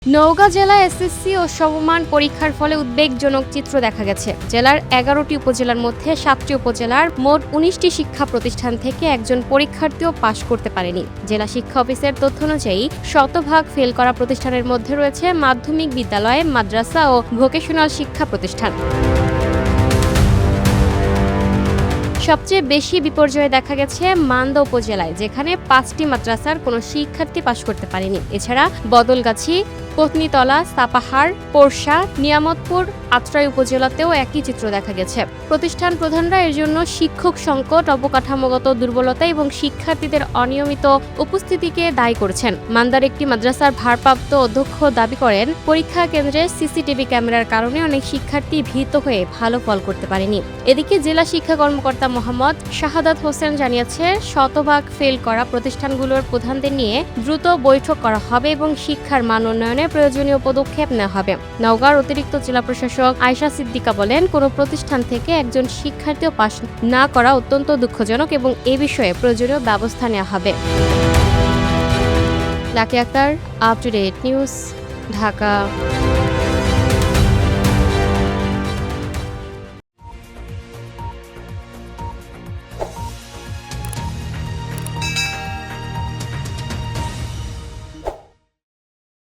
নওগাঁ জেলায় এসএসসি ও সমমান পরীক্ষার ফলে উদ্বেগজনক চিত্র দেখা গেছে। জেলার ১১টি উপজেলার মধ্যে ৭টি উপজেলার মোট ১৯টি শিক্ষা প্রতিষ্ঠান থেকে একজন পরীক্ষার্থীও পাশ করতে পারেনি। জেলা শিক্ষা অফিসের তথ্য অনুযায়ী শতভাগ ফেল করা প্রতিষ্ঠানের মধ্যে রয়েছে মাধ্যমিক বিদ্যালয়, মাদ্রাসা ও ভোকেশনাল শিক্ষা প্রতিষ্ঠান। সবচেয়ে বেশি বিপর্যয় দেখা গেছে মান্দা উপজেলায়, যেখানে ৫টি মাদ্রাসার কোনো শিক্ষার্থী পাশ করতে পারেনি। এছাড়া বদলগাছি, পত্নীতলা, সাপাহার, পোরশা, নিয়ামতপুর, আত্রাই উপজেলাতেও একই চিত্র দেখা গেছে। প্রতিষ্ঠান প্রধানরা এর জন্য শিক্ষক সংকট, অবকাঠামোগত দুর্বলতা এবং শিক্ষার্থীদের অনিয়মিত উপস্থিতিকে দায়ী করেছেন। মান্দার একটি মাদ্রাসার ভারপ্রাপ্ত অধ্যক্ষ দাবি করেন, পরীক্ষা কেন্দ্রে সিসিটিভি ক্যামেরার কারণে অনেক শিক্ষার্থী ভীত হয়ে ভালো ফল করতে পারেনি। এদিকে জেলা শিক্ষা কর্মকর্তা মোহাম্মদ শাহাদাত হোসেন জানিয়েছে, শতভাগ ফেল করা প্রতিষ্ঠানগুলোর প্রধানদের নিয়ে দ্রুত বৈঠক করা হবে এবং শিক্ষার মান উন্নয়নে প্রয়োজনীয় পদক্ষেপ নেওয়া হবে। নওগাঁর অতিরিক্ত জেলা প্রশাসক আয়েশা সিদ্দিকা বলেন, কোনো প্রতিষ্ঠান থেকে একজন শিক্ষার্থীও পাশ না করা অত্যন্ত দুঃখজনক এবং এ বিষয়ে প্রয়োজনীয় ব্যবস্থা নেওয়া হবে। Lucky Akter, up to date news, Dhaka.